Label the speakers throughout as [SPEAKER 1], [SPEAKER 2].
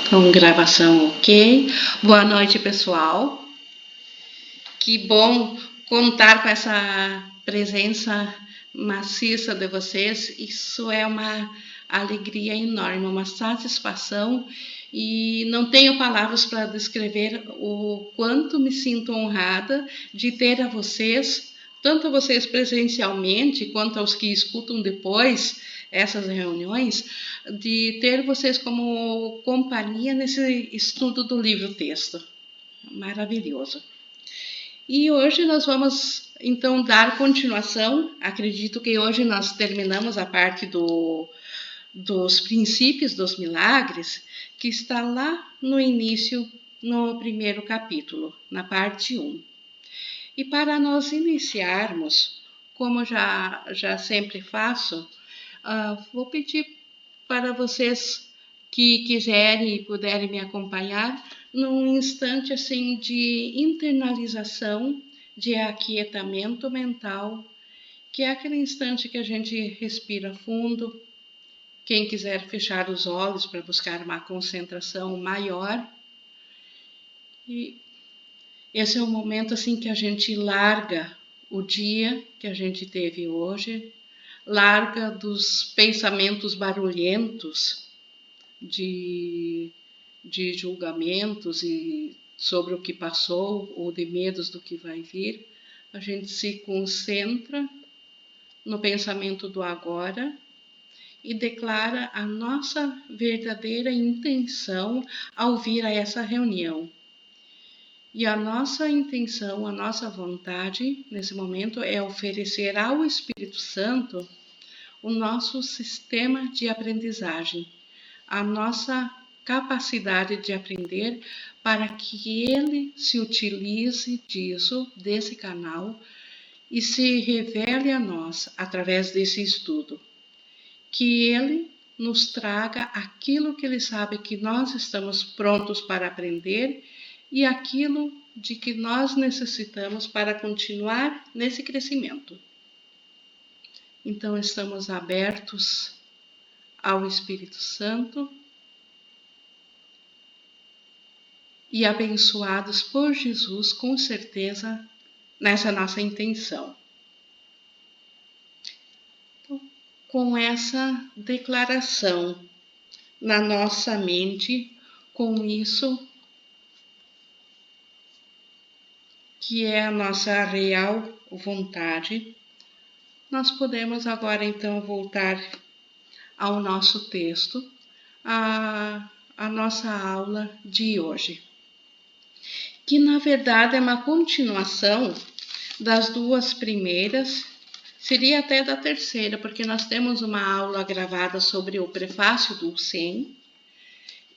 [SPEAKER 1] Com gravação ok. Boa noite, pessoal. Que bom contar com essa presença maciça de vocês. Isso é uma alegria enorme, uma satisfação, e não tenho palavras para descrever o quanto me sinto honrada de ter a vocês, tanto a vocês presencialmente quanto aos que escutam depois essas reuniões, de ter vocês como companhia nesse estudo do livro-texto. Maravilhoso. E hoje nós vamos, então, dar continuação. Acredito que hoje nós terminamos a parte dos princípios dos milagres, que está lá no início, no primeiro capítulo, na parte 1. E para nós iniciarmos, como já sempre faço, vou pedir para vocês que quiserem e puderem me acompanhar num instante assim de internalização, de aquietamento mental, que é aquele instante que a gente respira fundo. Quem quiser fechar os olhos para buscar uma concentração maior. E esse é o momento assim que a gente larga o dia que a gente teve hoje, larga dos pensamentos barulhentos de julgamentos e sobre o que passou ou de medos do que vai vir. A gente se concentra no pensamento do agora e declara a nossa verdadeira intenção ao vir a essa reunião. E a nossa intenção, a nossa vontade nesse momento é oferecer ao Espírito Santo o nosso sistema de aprendizagem, a nossa capacidade de aprender, para que ele se utilize disso, desse canal, e se revele a nós através desse estudo. Que ele nos traga aquilo que ele sabe que nós estamos prontos para aprender e aquilo de que nós necessitamos para continuar nesse crescimento. Então, estamos abertos ao Espírito Santo e abençoados por Jesus, com certeza, nessa nossa intenção. Então, com essa declaração na nossa mente, com isso que é a nossa real vontade, nós podemos agora então voltar ao nosso texto, a nossa aula de hoje, que na verdade é uma continuação das duas primeiras, seria até da terceira, porque nós temos uma aula gravada sobre o prefácio do 100,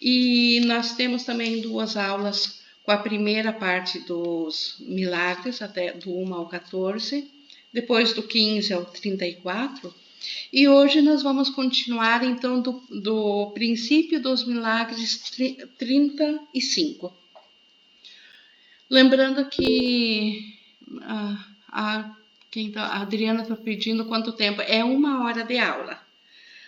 [SPEAKER 1] e nós temos também duas aulas com a primeira parte dos milagres, até do 1 ao 14, depois do 15 ao 34, e hoje nós vamos continuar então do princípio dos milagres 35. Lembrando que a Adriana está pedindo quanto tempo, é 1 hora de aula.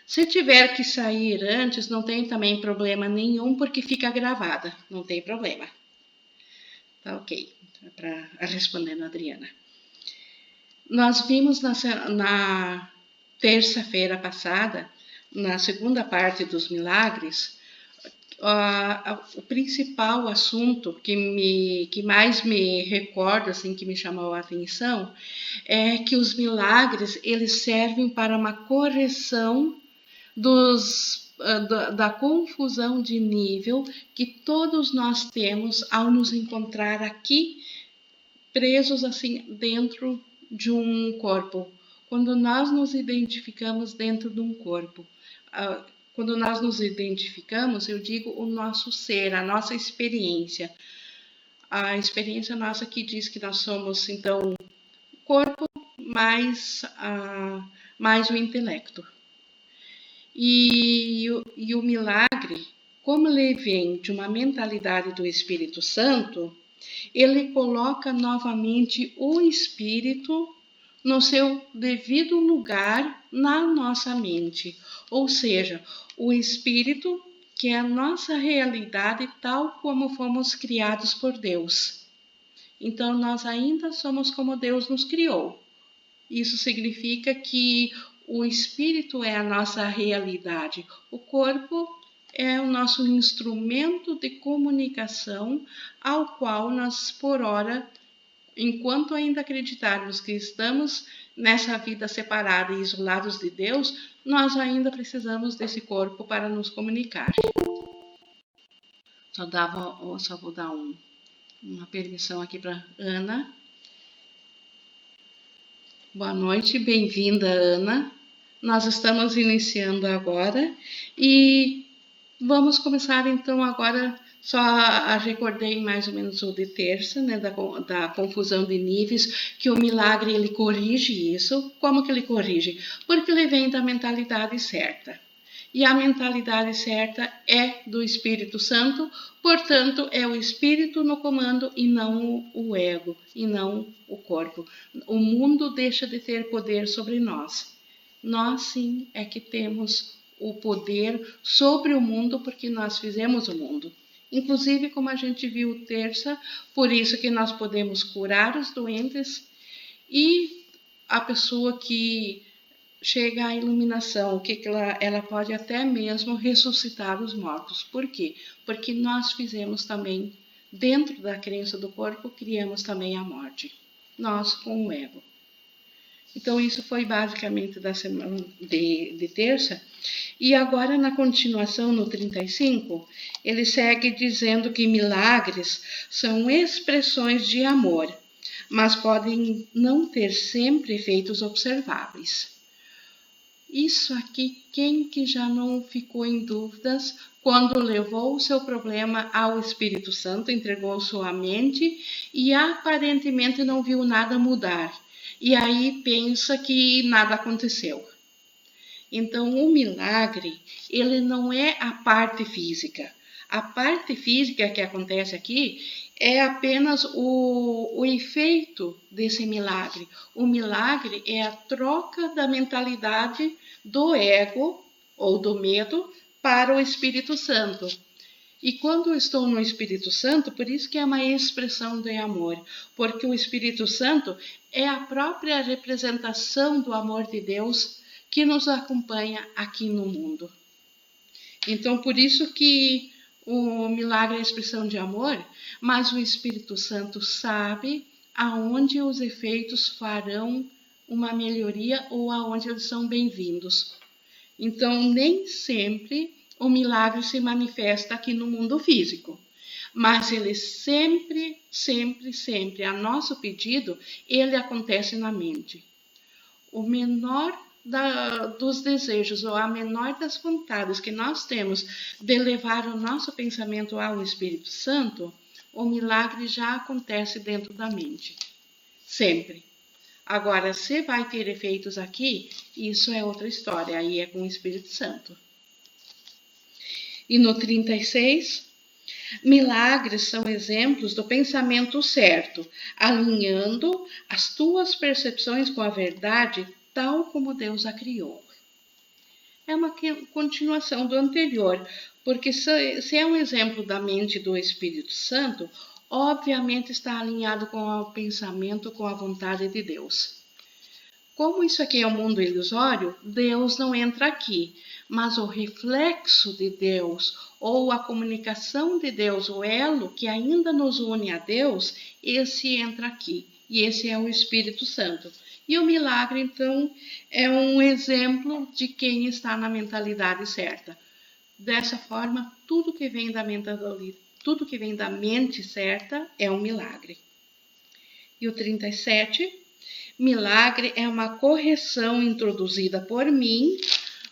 [SPEAKER 1] Se tiver que sair antes, não tem também problema nenhum, porque fica gravada, não tem problema. Tá ok, para respondendo a Adriana. Nós vimos na terça-feira passada, na segunda parte dos milagres, o principal assunto que mais me recorda, assim, que me chamou a atenção, é que os milagres eles servem para uma correção da confusão de nível que todos nós temos ao nos encontrar aqui presos assim dentro de um corpo. Quando nós nos identificamos dentro de um corpo, quando nós nos identificamos, eu digo o nosso ser, a nossa experiência. A experiência nossa que diz que nós somos, então, o corpo mais o intelecto. E o milagre, como ele vem de uma mentalidade do Espírito Santo, ele coloca novamente o Espírito no seu devido lugar na nossa mente. Ou seja, o Espírito que é a nossa realidade tal como fomos criados por Deus. Então, nós ainda somos como Deus nos criou. Isso significa que o espírito é a nossa realidade, o corpo é o nosso instrumento de comunicação, ao qual nós, por ora, enquanto ainda acreditarmos que estamos nessa vida separada e isolados de Deus, nós ainda precisamos desse corpo para nos comunicar. Só vou dar uma permissão aqui para Ana. Boa noite, bem-vinda, Ana. Nós estamos iniciando agora e vamos começar então agora. Só recordei mais ou menos o de terça, né, da confusão de níveis, que o milagre ele corrige isso. Como que ele corrige? Porque ele vem da mentalidade certa. E a mentalidade certa é do Espírito Santo, portanto, é o Espírito no comando e não o ego, e não o corpo. O mundo deixa de ter poder sobre nós. Nós, sim, é que temos o poder sobre o mundo, porque nós fizemos o mundo. Inclusive, como a gente viu terça, por isso que nós podemos curar os doentes e a pessoa que chega à iluminação, que ela pode até mesmo ressuscitar os mortos. Por quê? Porque nós fizemos também, dentro da crença do corpo, criamos também a morte. Nós com o ego. Então, isso foi basicamente da semana de terça. E agora, na continuação, no 35, ele segue dizendo que milagres são expressões de amor, mas podem não ter sempre efeitos observáveis. Isso aqui, quem que já não ficou em dúvidas quando levou o seu problema ao Espírito Santo, entregou sua mente e aparentemente não viu nada mudar. E aí pensa que nada aconteceu. Então, o milagre, ele não é a parte física. A parte física que acontece aqui é apenas o efeito desse milagre. O milagre é a troca da mentalidade do ego ou do medo para o Espírito Santo. E quando eu estou no Espírito Santo, por isso que é uma expressão de amor, porque o Espírito Santo é a própria representação do amor de Deus que nos acompanha aqui no mundo. Então, por isso que o milagre é a expressão de amor, mas o Espírito Santo sabe aonde os efeitos farão uma melhoria ou aonde eles são bem-vindos. Então, nem sempre o milagre se manifesta aqui no mundo físico, mas ele sempre, a nosso pedido, ele acontece na mente. O menor dos desejos ou a menor das vontades que nós temos de levar o nosso pensamento ao Espírito Santo, o milagre já acontece dentro da mente. Sempre. Agora, se vai ter efeitos aqui, isso é outra história, aí é com o Espírito Santo. E no 36, milagres são exemplos do pensamento certo, alinhando as tuas percepções com a verdade, tal como Deus a criou. É uma continuação do anterior, porque se é um exemplo da mente do Espírito Santo, obviamente está alinhado com o pensamento, com a vontade de Deus. Como isso aqui é um mundo ilusório, Deus não entra aqui, mas o reflexo de Deus, ou a comunicação de Deus, o elo que ainda nos une a Deus, esse entra aqui, e esse é o Espírito Santo. E o milagre, então, é um exemplo de quem está na mentalidade certa. Dessa forma, tudo que vem da mente certa é um milagre. E o 37, milagre é uma correção introduzida por mim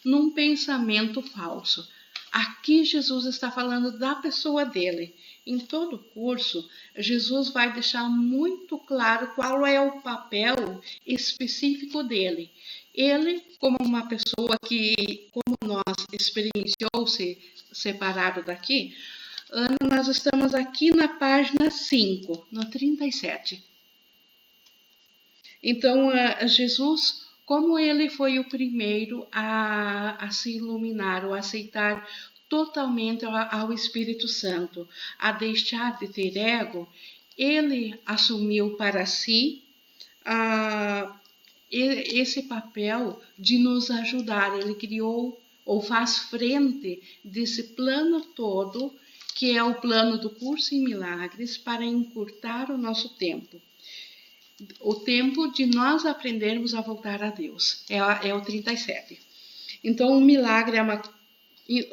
[SPEAKER 1] num pensamento falso. Aqui Jesus está falando da pessoa dele. Em todo o curso, Jesus vai deixar muito claro qual é o papel específico dele. Ele, como uma pessoa que, como nós, experienciou-se separado daqui, nós estamos aqui na página 5, no 37. Então, Jesus, como ele foi o primeiro a se iluminar, ou aceitar totalmente ao Espírito Santo, a deixar de ter ego. Ele assumiu para si esse papel de nos ajudar. Ele criou ou faz frente desse plano todo, que é o plano do curso em milagres, para encurtar o nosso tempo. O tempo de nós aprendermos a voltar a Deus. É o 37. Então, o milagre é uma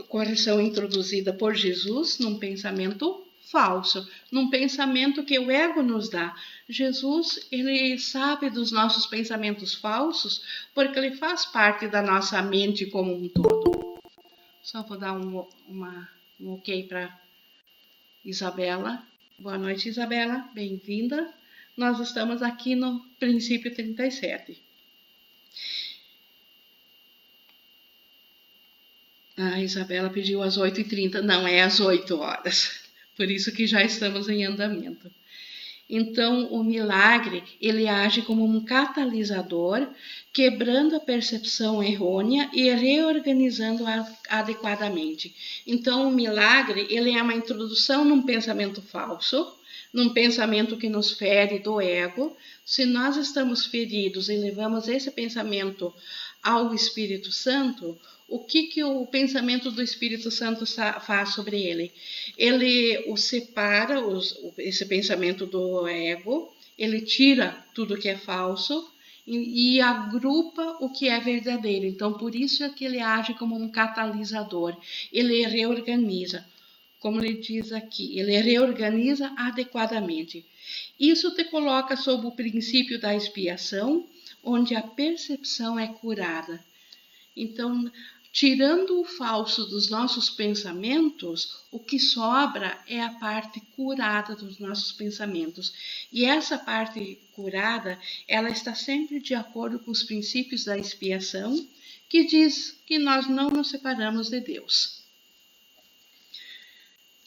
[SPEAKER 1] correção introduzida por Jesus num pensamento falso, num pensamento que o ego nos dá. Jesus, ele sabe dos nossos pensamentos falsos porque ele faz parte da nossa mente como um todo. Só vou dar um ok para Isabela. Boa noite, Isabela. Bem-vinda. Nós estamos aqui no princípio 37. A Isabela pediu às 8h30. Não, é às 8 horas. Por isso que já estamos em andamento. Então, o milagre, ele age como um catalisador, quebrando a percepção errônea e reorganizando-a adequadamente. Então, o milagre, ele é uma introdução num pensamento falso, num pensamento que nos fere do ego. Se nós estamos feridos e levamos esse pensamento ao Espírito Santo, o que o pensamento do Espírito Santo faz sobre ele? Ele o separa, esse pensamento do ego, ele tira tudo que é falso e agrupa o que é verdadeiro. Então, por isso é que ele age como um catalisador. Ele reorganiza, como ele diz aqui, ele reorganiza adequadamente. Isso te coloca sob o princípio da expiação, onde a percepção é curada. Então, tirando o falso dos nossos pensamentos, o que sobra é a parte curada dos nossos pensamentos. E essa parte curada, ela está sempre de acordo com os princípios da expiação, que diz que nós não nos separamos de Deus.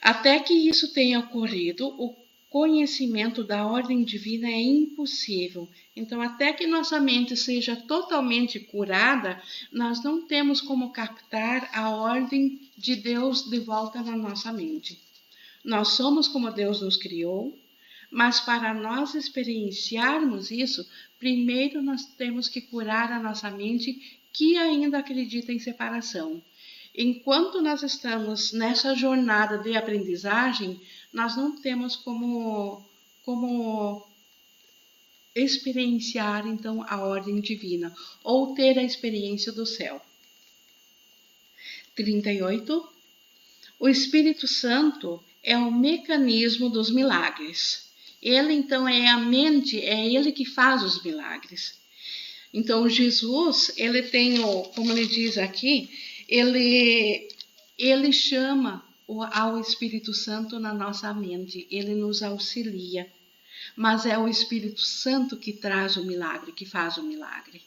[SPEAKER 1] Até que isso tenha ocorrido, o conhecimento da ordem divina é impossível. Então, até que nossa mente seja totalmente curada, nós não temos como captar a ordem de Deus de volta na nossa mente. Nós somos como Deus nos criou, mas para nós experienciarmos isso, primeiro nós temos que curar a nossa mente que ainda acredita em separação. Enquanto nós estamos nessa jornada de aprendizagem, nós não temos como experienciar, então, a ordem divina, ou ter a experiência do céu. 38. O Espírito Santo é o mecanismo dos milagres. Ele, então, é a mente, é ele que faz os milagres. Então, Jesus, ele tem, como ele diz aqui, ele chama ao Espírito Santo na nossa mente, ele nos auxilia. Mas é o Espírito Santo que traz o milagre, que faz o milagre.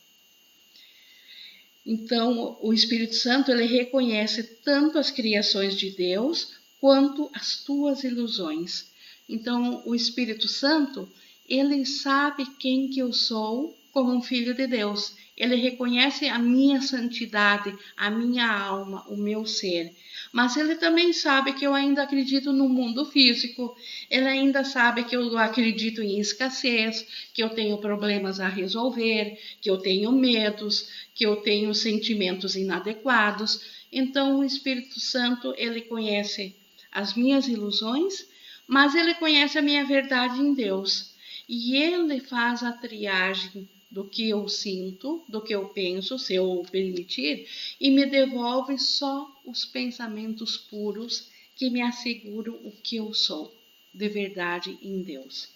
[SPEAKER 1] Então, o Espírito Santo, ele reconhece tanto as criações de Deus, quanto as tuas ilusões. Então, o Espírito Santo, ele sabe quem que eu sou como um filho de Deus. Ele reconhece a minha santidade, a minha alma, o meu ser. Mas ele também sabe que eu ainda acredito no mundo físico. Ele ainda sabe que eu acredito em escassez, que eu tenho problemas a resolver, que eu tenho medos, que eu tenho sentimentos inadequados. Então, o Espírito Santo, ele conhece as minhas ilusões, mas ele conhece a minha verdade em Deus. E ele faz a triagem do que eu sinto, do que eu penso, se eu permitir, e me devolve só os pensamentos puros que me asseguram o que eu sou, de verdade em Deus.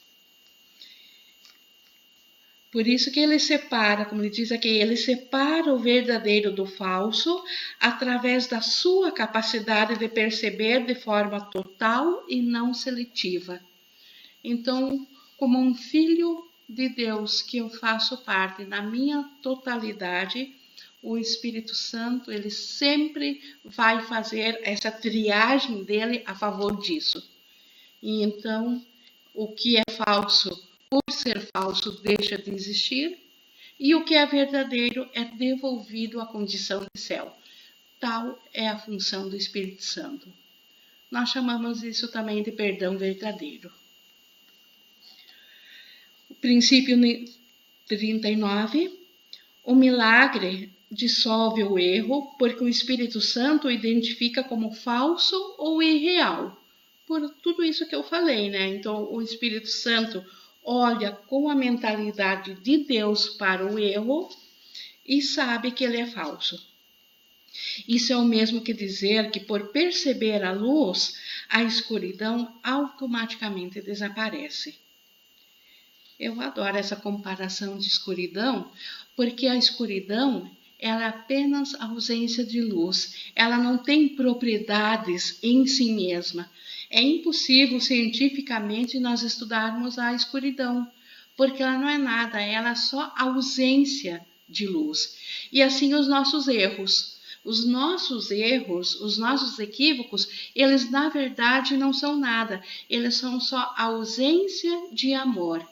[SPEAKER 1] Por isso que ele separa, como ele diz aqui, ele separa o verdadeiro do falso através da sua capacidade de perceber de forma total e não seletiva. Então, como um filho de Deus que eu faço parte na minha totalidade, o Espírito Santo, ele sempre vai fazer essa triagem dele a favor disso. E então, o que é falso, por ser falso, deixa de existir, e o que é verdadeiro é devolvido à condição de céu. Tal é a função do Espírito Santo. Nós chamamos isso também de perdão verdadeiro. O princípio 39, o milagre dissolve o erro porque o Espírito Santo o identifica como falso ou irreal. Por tudo isso que eu falei, né? Então, o Espírito Santo olha com a mentalidade de Deus para o erro e sabe que ele é falso. Isso é o mesmo que dizer que, por perceber a luz, a escuridão automaticamente desaparece. Eu adoro essa comparação de escuridão, porque a escuridão ela é apenas ausência de luz. Ela não tem propriedades em si mesma. É impossível cientificamente nós estudarmos a escuridão, porque ela não é nada, ela é só ausência de luz. E assim os nossos erros. Os nossos erros, os nossos equívocos, eles na verdade não são nada. Eles são só ausência de amor.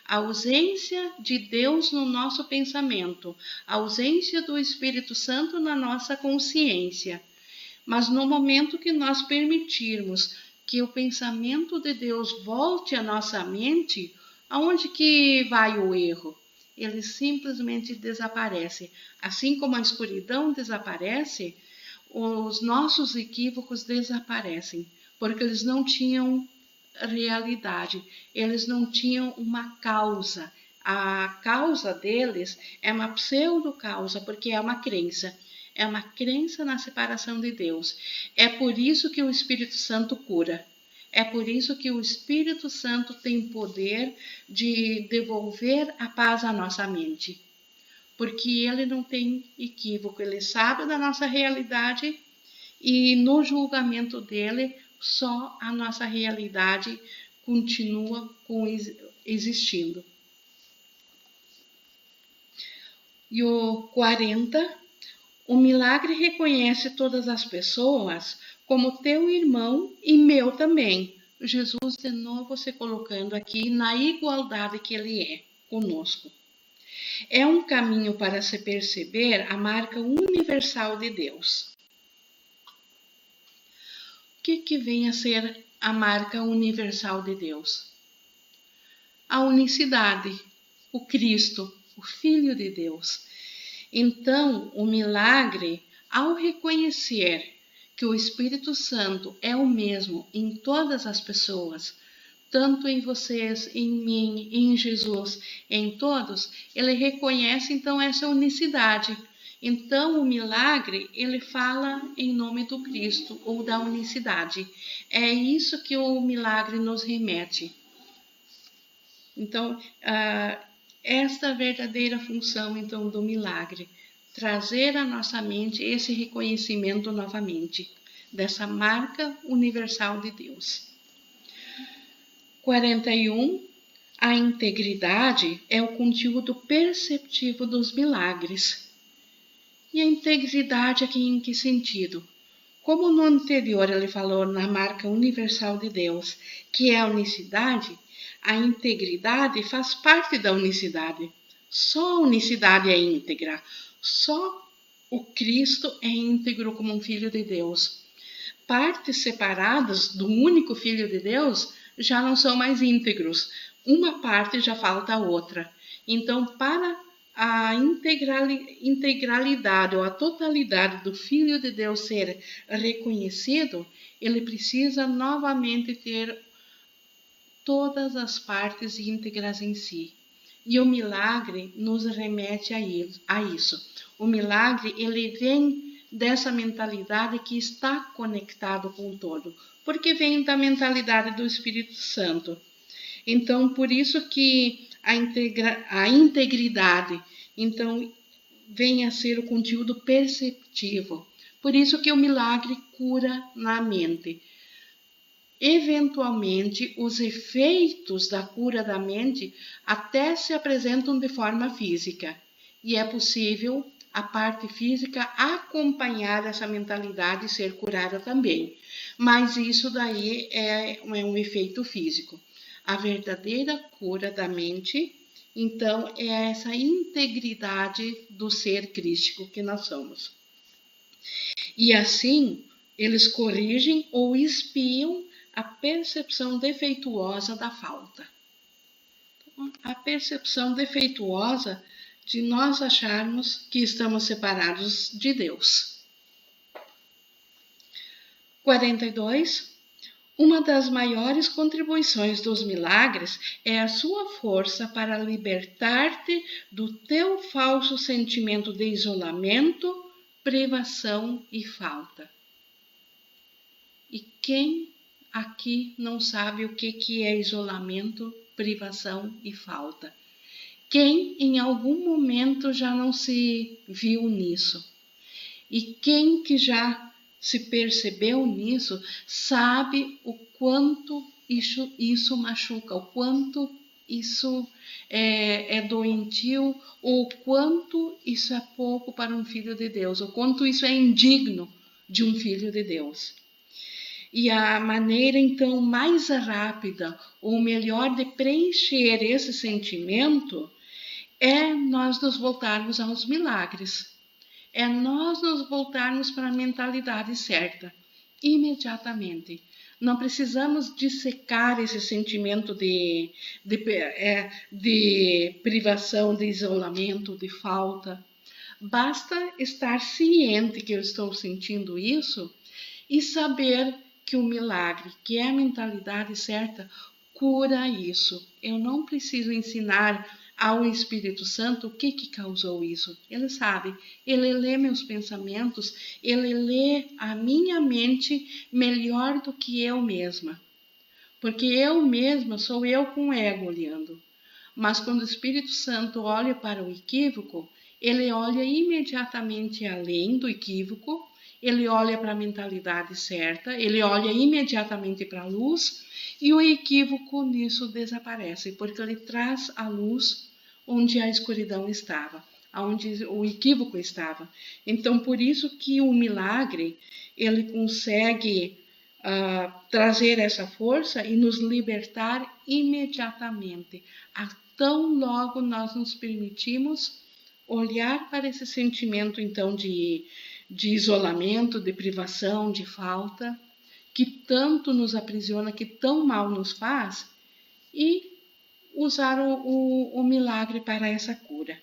[SPEAKER 1] A ausência de Deus no nosso pensamento, a ausência do Espírito Santo na nossa consciência. Mas no momento que nós permitirmos que o pensamento de Deus volte à nossa mente, aonde que vai o erro? Ele simplesmente desaparece. Assim como a escuridão desaparece, os nossos equívocos desaparecem, porque eles não tinham realidade, eles não tinham uma causa. A causa deles é uma pseudo-causa, porque é uma crença. É uma crença na separação de Deus. É por isso que o Espírito Santo cura. É por isso que o Espírito Santo tem poder de devolver a paz à nossa mente. Porque ele não tem equívoco, ele sabe da nossa realidade e no julgamento dele só a nossa realidade continua existindo. E o 40, o milagre reconhece todas as pessoas como teu irmão e meu também. Jesus de novo se colocando aqui na igualdade que ele é conosco. É um caminho para se perceber a marca universal de Deus. O que vem a ser a marca universal de Deus? A unicidade, o Cristo, o Filho de Deus. Então, o milagre, ao reconhecer que o Espírito Santo é o mesmo em todas as pessoas, tanto em vocês, em mim, em Jesus, em todos, ele reconhece então essa unicidade. Então, o milagre, ele fala em nome do Cristo ou da unicidade. É isso que o milagre nos remete. Então, esta verdadeira função então do milagre, trazer à nossa mente esse reconhecimento novamente dessa marca universal de Deus. 41. A integridade é o conteúdo perceptivo dos milagres. E a integridade aqui em que sentido? Como no anterior ele falou na marca universal de Deus, que é a unicidade, a integridade faz parte da unicidade. Só a unicidade é íntegra. Só o Cristo é íntegro como um Filho de Deus. Partes separadas do único Filho de Deus já não são mais íntegros. Uma parte já falta a outra. Então, para a integralidade ou a totalidade do Filho de Deus ser reconhecido, ele precisa novamente ter todas as partes íntegras em si. E o milagre nos remete a isso. O milagre, ele vem dessa mentalidade que está conectado com o todo, porque vem da mentalidade do Espírito Santo. Então, por isso que a integridade, então, vem a ser o conteúdo perceptivo. Por isso que o milagre cura na mente. Eventualmente, os efeitos da cura da mente até se apresentam de forma física. E é possível a parte física acompanhar essa mentalidade e ser curada também. Mas isso daí é um efeito físico. A verdadeira cura da mente, então, é essa integridade do ser crístico que nós somos. E assim, eles corrigem ou espiam a percepção defeituosa da falta. A percepção defeituosa de nós acharmos que estamos separados de Deus. 42. Uma das maiores contribuições dos milagres é a sua força para libertar-te do teu falso sentimento de isolamento, privação e falta. E quem aqui não sabe o que é isolamento, privação e falta? Quem em algum momento já não se viu nisso? E quem que já se percebeu nisso, sabe o quanto isso machuca, o quanto isso é doentio, ou o quanto isso é pouco para um filho de Deus, o quanto isso é indigno de um filho de Deus. E a maneira, então, mais rápida ou melhor de preencher esse sentimento é nós nos voltarmos aos milagres. É nós nos voltarmos para a mentalidade certa, imediatamente. Não precisamos dissecar esse sentimento de privação, de isolamento, de falta. Basta estar ciente que eu estou sentindo isso e saber que o milagre, que é a mentalidade certa, cura isso. Eu não preciso ensinar ao Espírito Santo o que causou isso. Ele sabe, ele lê meus pensamentos, ele lê a minha mente melhor do que eu mesma. Porque eu mesma sou eu com o ego olhando. Mas quando o Espírito Santo olha para o equívoco, ele olha imediatamente além do equívoco, ele olha para a mentalidade certa, ele olha imediatamente para a luz e o equívoco nisso desaparece, porque ele traz a luz onde a escuridão estava, onde o equívoco estava. Então, por isso que o milagre, ele consegue trazer essa força e nos libertar imediatamente, tão logo nós nos permitimos olhar para esse sentimento, então, de isolamento, de privação, de falta, que tanto nos aprisiona, que tão mal nos faz, e usar o milagre para essa cura.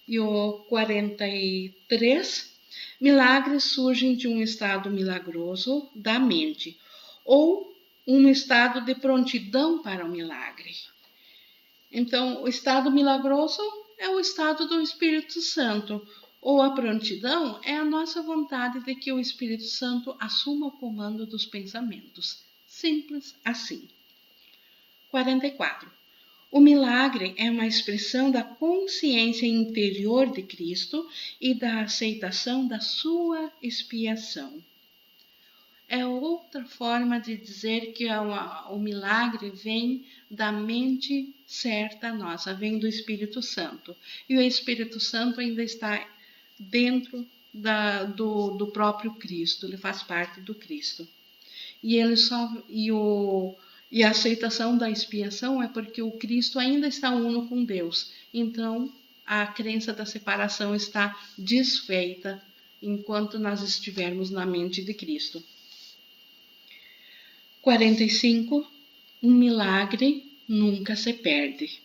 [SPEAKER 1] E o 43, milagres surgem de um estado milagroso da mente, ou um estado de prontidão para o milagre. Então, o estado milagroso é o estado do Espírito Santo, ou a prontidão é a nossa vontade de que o Espírito Santo assuma o comando dos pensamentos. Simples assim. 44. O milagre é uma expressão da consciência interior de Cristo e da aceitação da sua expiação. É outra forma de dizer que o milagre vem da mente certa nossa, vem do Espírito Santo. E o Espírito Santo ainda está dentro do próprio Cristo, ele faz parte do Cristo. E a aceitação da expiação é porque o Cristo ainda está uno com Deus. Então, a crença da separação está desfeita enquanto nós estivermos na mente de Cristo. 45. Um milagre nunca se perde.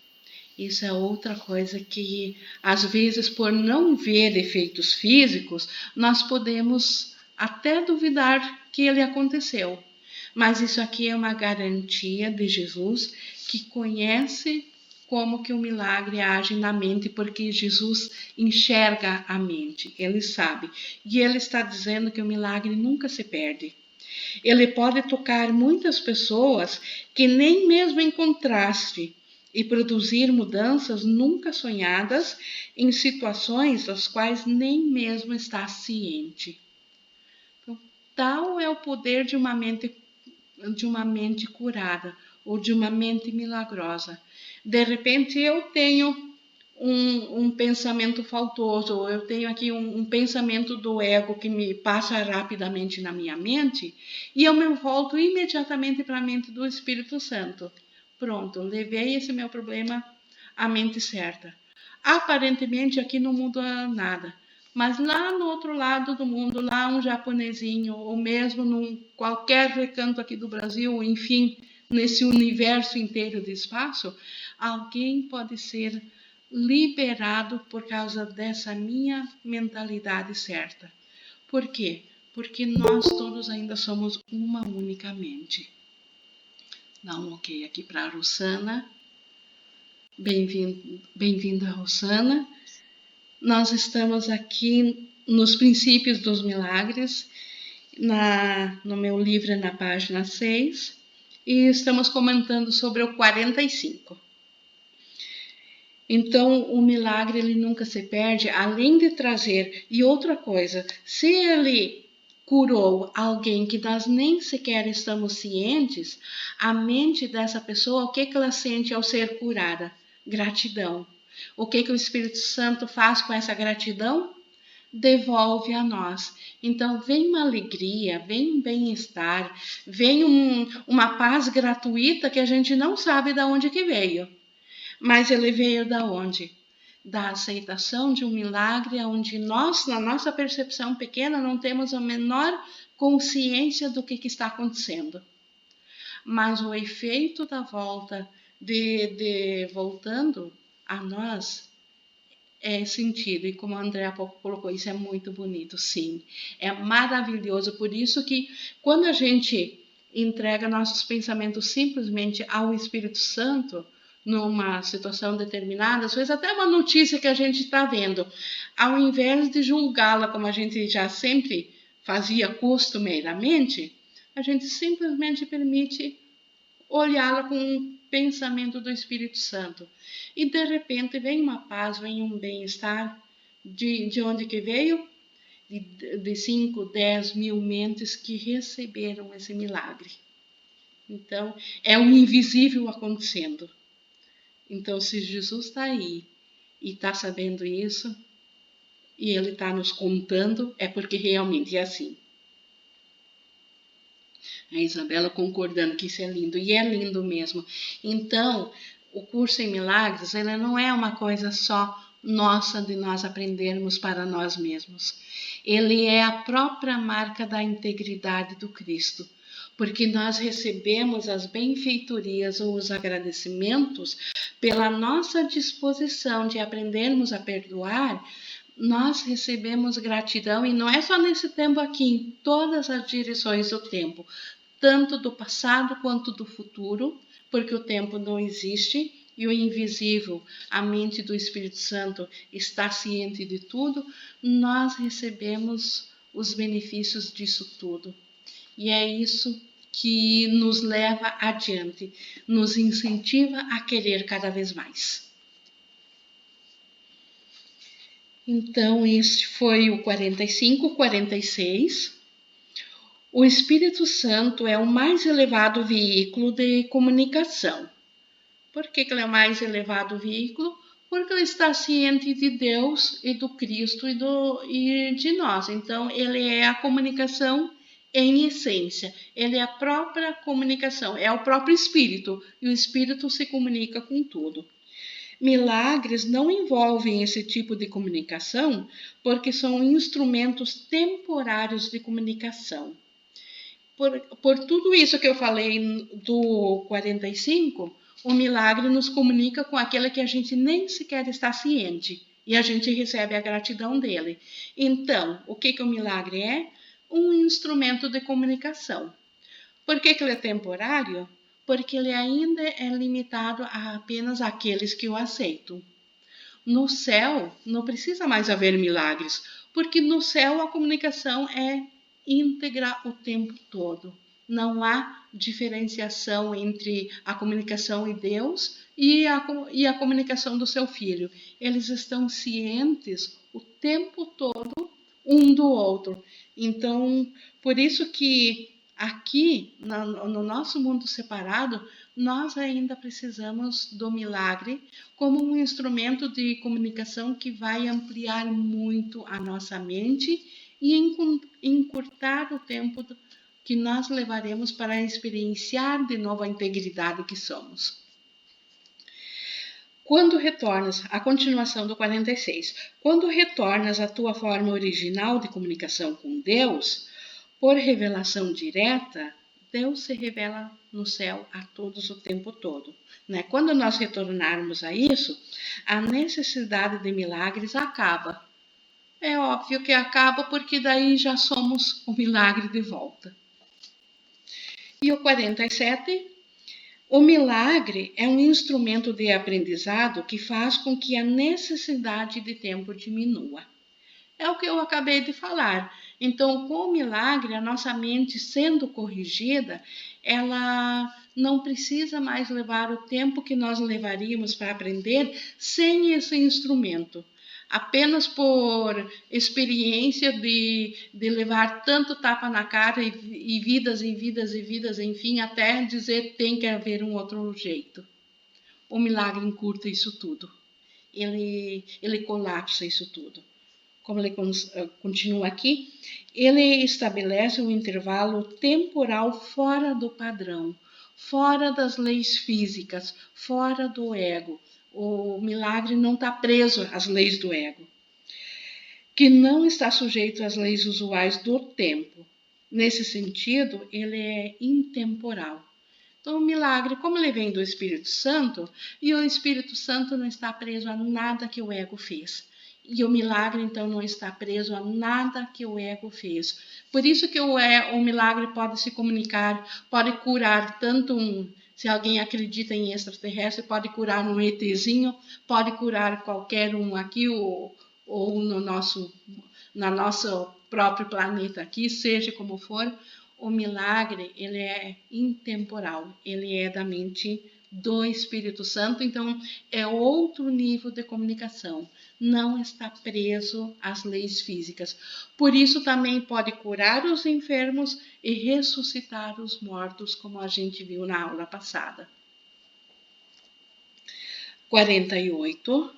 [SPEAKER 1] Isso é outra coisa que, às vezes, por não ver efeitos físicos, nós podemos até duvidar que ele aconteceu. Mas isso aqui é uma garantia de Jesus, que conhece como que o milagre age na mente, porque Jesus enxerga a mente, ele sabe. E ele está dizendo que o milagre nunca se perde. Ele pode tocar muitas pessoas que nem mesmo encontraste e produzir mudanças nunca sonhadas em situações das quais nem mesmo está ciente. Então, tal é o poder de uma mente curada ou de uma mente milagrosa. De repente eu tenho um pensamento faltoso, ou eu tenho aqui um pensamento do ego que me passa rapidamente na minha mente, e eu me volto imediatamente para a mente do Espírito Santo. Pronto, levei esse meu problema à mente certa. Aparentemente aqui não muda nada, Mas lá no outro lado do mundo, lá um japonesinho, ou mesmo num qualquer recanto aqui do Brasil, enfim, nesse universo inteiro de espaço, alguém pode ser liberado por causa dessa minha mentalidade certa. Por quê? Porque nós todos ainda somos uma única mente. Dá um ok aqui para a Rosana. Bem-vinda, Rosana. Nós estamos aqui nos princípios dos milagres, no meu livro, na página 6, e estamos comentando sobre o 45. Então, o milagre ele nunca se perde, além de trazer. E outra coisa, se ele curou alguém que nós nem sequer estamos cientes, a mente dessa pessoa, o que ela sente ao ser curada? Gratidão. O que o Espírito Santo faz com essa gratidão? Devolve a nós. Então, vem uma alegria, vem um bem-estar, vem uma paz gratuita que a gente não sabe de onde que veio. Mas ele veio da onde? Da aceitação de um milagre onde nós, na nossa percepção pequena, não temos a menor consciência do que está acontecendo. Mas o efeito da volta, voltando a nós, é sentido. E como a André há pouco colocou, isso é muito bonito, sim. É maravilhoso. Por isso que quando a gente entrega nossos pensamentos simplesmente ao Espírito Santo, numa situação determinada, às vezes até uma notícia que a gente está vendo, ao invés de julgá-la como a gente já sempre fazia costumeiramente, a gente simplesmente permite olhá-la com um pensamento do Espírito Santo. E de repente vem uma paz, vem um bem-estar. De onde que veio? De 5, 10 mil mentes que receberam esse milagre. Então, é o invisível acontecendo. Então, se Jesus está aí e está sabendo isso, e Ele está nos contando, é porque realmente é assim. A Isabela concordando que isso é lindo, e é lindo mesmo. Então, o curso em milagres, ele não é uma coisa só nossa de nós aprendermos para nós mesmos. Ele é a própria marca da integridade do Cristo. Porque nós recebemos as benfeitorias ou os agradecimentos pela nossa disposição de aprendermos a perdoar. Nós recebemos gratidão, e não é só nesse tempo aqui, em todas as direções do tempo, tanto do passado quanto do futuro, porque o tempo não existe e o invisível, a mente do Espírito Santo, está ciente de tudo. Nós recebemos os benefícios disso tudo. E é isso que nos leva adiante, nos incentiva a querer cada vez mais. Então, este foi o 45, 46. O Espírito Santo é o mais elevado veículo de comunicação. Por que ele é o mais elevado veículo? Porque ele está ciente de Deus e do Cristo e de nós. Então, ele é a comunicação em essência. Ele é a própria comunicação, é o próprio Espírito. E o Espírito se comunica com tudo. Milagres não envolvem esse tipo de comunicação porque são instrumentos temporários de comunicação. Por tudo isso que eu falei do 45, o milagre nos comunica com aquele que a gente nem sequer está ciente e a gente recebe a gratidão dele. Então, o que o milagre é? Um instrumento de comunicação. Por que ele é temporário? Porque ele ainda é limitado a apenas aqueles que o aceitam. No céu, não precisa mais haver milagres, porque no céu a comunicação é íntegra o tempo todo. Não há diferenciação entre a comunicação e Deus e a comunicação do seu filho. Eles estão cientes o tempo todo um do outro. Então, por isso que aqui, no nosso mundo separado, nós ainda precisamos do milagre como um instrumento de comunicação que vai ampliar muito a nossa mente e encurtar o tempo que nós levaremos para experienciar de novo a integridade que somos. Quando retornas, a continuação do 46, quando retornas à tua forma original de comunicação com Deus, por revelação direta, Deus se revela no céu a todos o tempo todo. Né? Quando nós retornarmos a isso, a necessidade de milagres acaba. É óbvio que acaba porque daí já somos o milagre de volta. E o 47, o milagre é um instrumento de aprendizado que faz com que a necessidade de tempo diminua. É o que eu acabei de falar. Então, com o milagre, a nossa mente sendo corrigida, ela não precisa mais levar o tempo que nós levaríamos para aprender sem esse instrumento. Apenas por experiência de levar tanto tapa na cara e vidas, enfim, até dizer tem que haver um outro jeito. O milagre encurta isso tudo. Ele colapsa isso tudo. Como ele continua aqui, ele estabelece um intervalo temporal fora do padrão, fora das leis físicas, fora do ego. O milagre não está preso às leis do ego, que não está sujeito às leis usuais do tempo. Nesse sentido, ele é intemporal. Então, o milagre, como ele vem do Espírito Santo, e o Espírito Santo não está preso a nada que o ego fez. E o milagre, então, não está preso a nada que o ego fez. Por isso que o milagre pode se comunicar, pode curar tanto se alguém acredita em extraterrestre, pode curar um ETzinho, pode curar qualquer um aqui ou no nosso próprio planeta aqui, seja como for. O milagre, ele é intemporal, ele é da mente do Espírito Santo, então é outro nível de comunicação, não está preso às leis físicas. Por isso também pode curar os enfermos e ressuscitar os mortos, como a gente viu na aula passada. 48.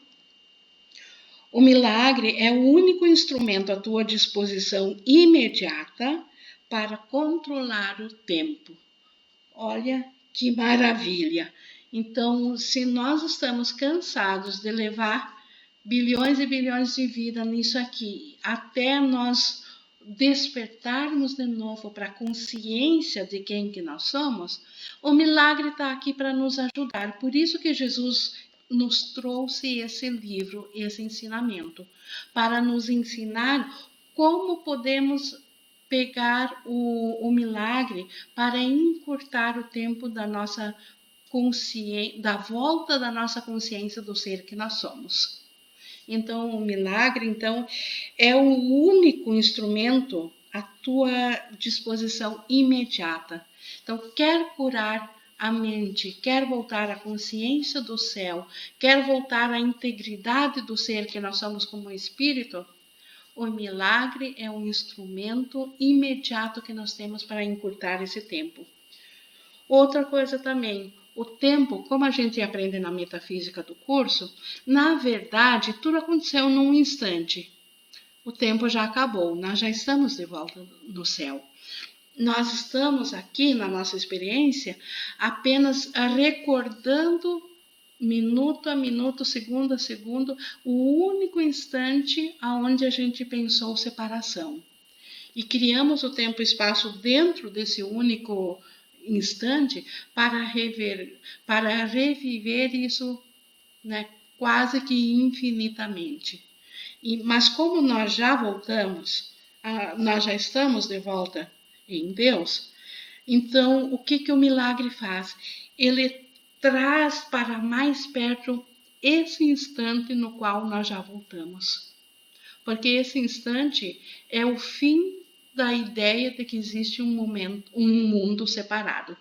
[SPEAKER 1] O milagre é o único instrumento à tua disposição imediata para controlar o tempo. Olha que maravilha! Então, se nós estamos cansados de levar bilhões e bilhões de vidas nisso aqui, até nós despertarmos de novo para a consciência de quem que nós somos, o milagre está aqui para nos ajudar. Por isso que Jesus nos trouxe esse livro, esse ensinamento, para nos ensinar como podemos pegar o milagre para encurtar o tempo da nossa consciência, da volta da nossa consciência do ser que nós somos. Então, o milagre, então, é o único instrumento à tua disposição imediata. Então, quer curar a mente, quer voltar à consciência do céu, quer voltar à integridade do ser que nós somos como espírito, o milagre é um instrumento imediato que nós temos para encurtar esse tempo. Outra coisa também, o tempo, como a gente aprende na metafísica do curso, na verdade, tudo aconteceu num instante. O tempo já acabou, nós já estamos de volta no céu. Nós estamos aqui, na nossa experiência, apenas recordando minuto a minuto, segundo a segundo, o único instante onde a gente pensou separação. E criamos o tempo e espaço dentro desse único instante para reviver isso, né, quase que infinitamente. Mas como nós já voltamos, nós já estamos de volta em Deus, então o que o milagre faz? Ele traz para mais perto esse instante no qual nós já voltamos. Porque esse instante é o fim da ideia de que existe um mundo separado.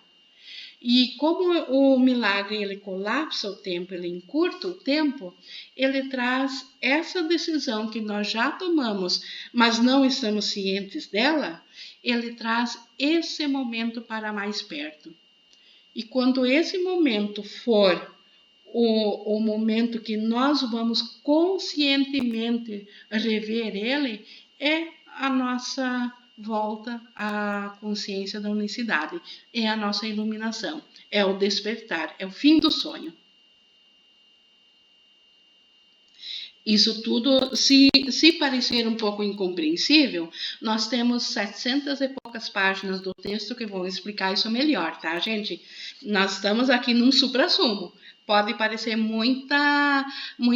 [SPEAKER 1] E como o milagre ele colapsa o tempo, ele encurta o tempo, ele traz essa decisão que nós já tomamos, mas não estamos cientes dela, ele traz esse momento para mais perto. E quando esse momento for o momento que nós vamos conscientemente rever ele, é a nossa volta à consciência da unicidade, é a nossa iluminação, é o despertar, é o fim do sonho. Isso tudo, se parecer um pouco incompreensível, nós temos 700 e poucas páginas do texto que vão explicar isso melhor, tá, gente? Nós estamos aqui num suprassumo. Pode parecer muita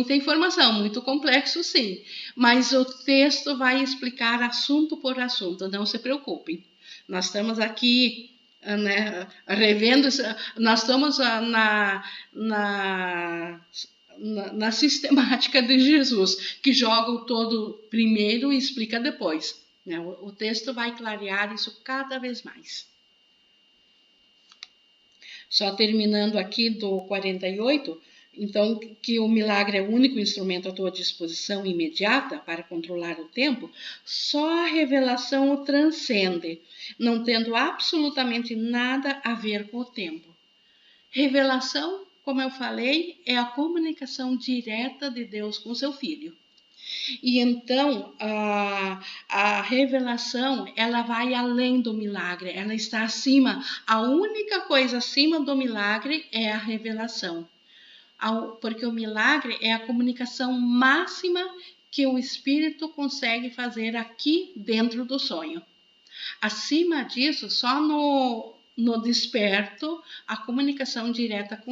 [SPEAKER 1] informação, muito complexo, sim. Mas o texto vai explicar assunto por assunto, não se preocupem. Nós estamos aqui, né, revendo, nós estamos na sistemática de Jesus, que joga o todo primeiro e explica depois, né? O texto vai clarear isso cada vez mais. Só terminando aqui do 48, então, que o milagre é o único instrumento à tua disposição imediata para controlar o tempo, só a revelação o transcende, não tendo absolutamente nada a ver com o tempo. Revelação, como eu falei, é a comunicação direta de Deus com seu Filho. E então, a revelação, ela vai além do milagre, ela está acima. A única coisa acima do milagre é a revelação. Porque o milagre é a comunicação máxima que o Espírito consegue fazer aqui dentro do sonho. Acima disso, só no desperto, a comunicação direta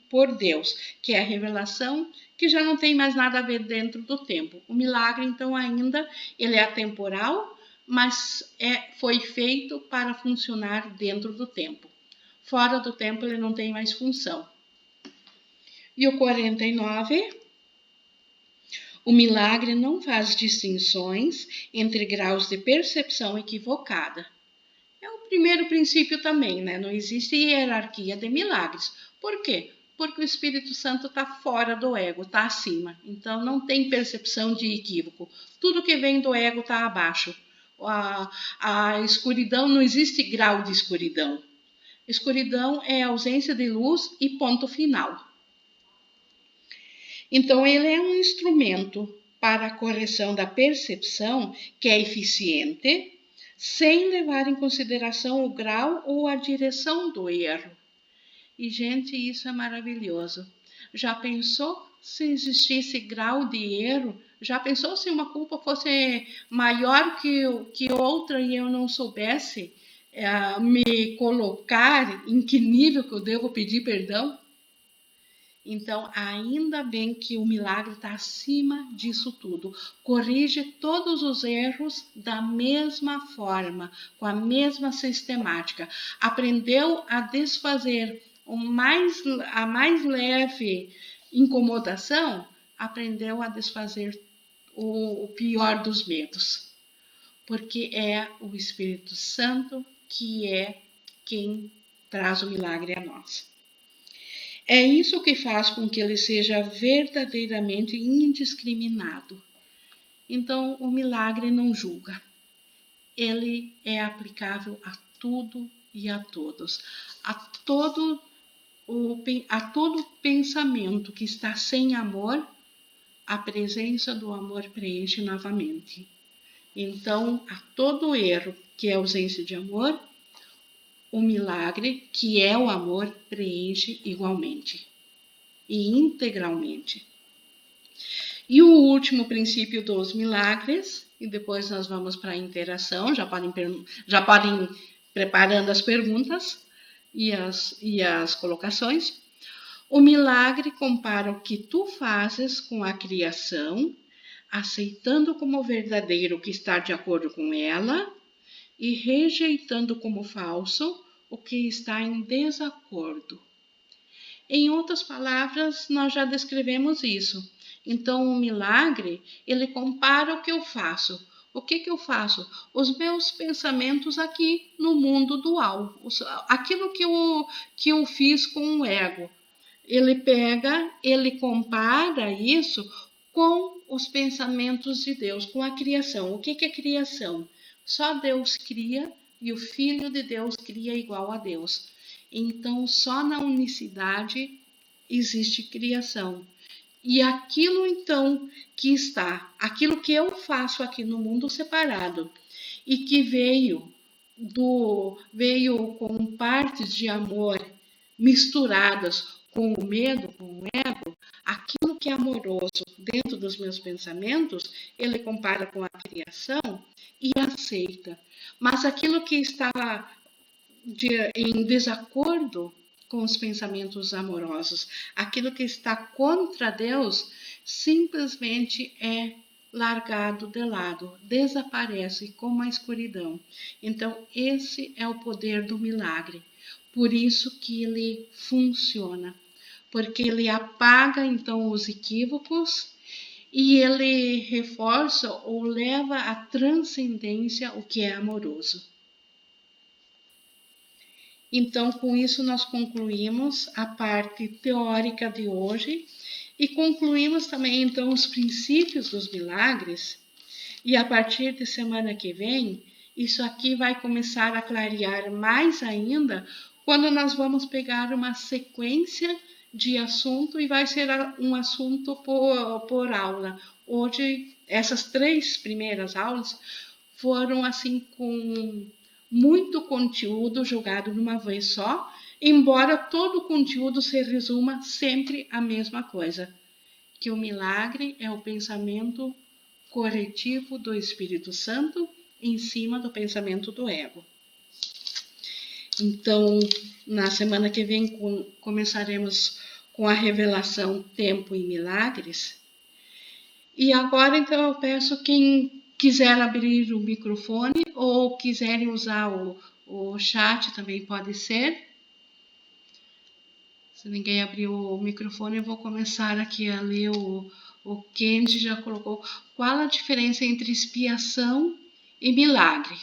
[SPEAKER 1] por Deus, que é a revelação, que já não tem mais nada a ver dentro do tempo. O milagre, então, ainda ele é atemporal, mas foi feito para funcionar dentro do tempo. Fora do tempo, ele não tem mais função. E o 49, o milagre não faz distinções entre graus de percepção equivocada. É o primeiro princípio também, né? Não existe hierarquia de milagres. Por quê? Porque o Espírito Santo está fora do ego, está acima. Então, não tem percepção de equívoco. Tudo que vem do ego está abaixo. A escuridão, não existe grau de escuridão. Escuridão é ausência de luz e ponto final. Então, ele é um instrumento para a correção da percepção que é eficiente, sem levar em consideração o grau ou a direção do erro. E, gente, isso é maravilhoso. Já pensou se existisse grau de erro? Já pensou se uma culpa fosse maior que outra e eu não soubesse me colocar em que nível que eu devo pedir perdão? Então, ainda bem que o milagre está acima disso tudo. Corrige todos os erros da mesma forma, com a mesma sistemática. Aprendeu a desfazer a mais leve incomodação, aprendeu a desfazer o pior dos medos. Porque é o Espírito Santo que é quem traz o milagre a nós. É isso que faz com que ele seja verdadeiramente indiscriminado. Então, o milagre não julga. Ele é aplicável a tudo e a todos. A todo pensamento que está sem amor, a presença do amor preenche novamente. Então, a todo erro que é ausência de amor, o milagre, que é o amor, preenche igualmente e integralmente. E o último princípio dos milagres, e depois nós vamos para a interação, já podem preparando as perguntas e as colocações. O milagre compara o que tu fazes com a criação, aceitando como verdadeiro o que está de acordo com ela, e rejeitando como falso o que está em desacordo. Em outras palavras, nós já descrevemos isso. Então, o milagre, ele compara o que eu faço. O que eu faço? Os meus pensamentos aqui no mundo dual. Aquilo que eu fiz com o ego. Ele pega, ele compara isso com os pensamentos de Deus, com a criação. O que é criação? Só Deus cria e o Filho de Deus cria igual a Deus. Então, só na unicidade existe criação. E aquilo, então, aquilo que eu faço aqui no mundo separado e que veio com partes de amor misturadas com o medo, com o ego, Aquilo que é amoroso dentro dos meus pensamentos, ele compara com a criação e aceita. Mas aquilo que está em desacordo com os pensamentos amorosos, aquilo que está contra Deus, simplesmente é largado de lado, desaparece como a escuridão. Então, esse é o poder do milagre. Por isso que ele funciona, porque ele apaga então os equívocos e ele reforça ou leva à transcendência o que é amoroso. Então, com isso, nós concluímos a parte teórica de hoje e concluímos também, então, os princípios dos milagres. E a partir de semana que vem, isso aqui vai começar a clarear mais ainda quando nós vamos pegar uma sequência de assunto e vai ser um assunto por aula. Hoje, essas 3 primeiras aulas foram assim com muito conteúdo jogado numa vez só, embora todo o conteúdo se resuma sempre à mesma coisa, que o milagre é o pensamento corretivo do Espírito Santo em cima do pensamento do ego. Então, na semana que vem começaremos com a revelação Tempo e Milagres. E agora, então, eu peço quem quiser abrir o microfone ou quiserem usar o chat também pode ser. Se ninguém abrir o microfone, eu vou começar aqui a ler o Kendi já colocou. Qual a diferença entre expiação e milagre?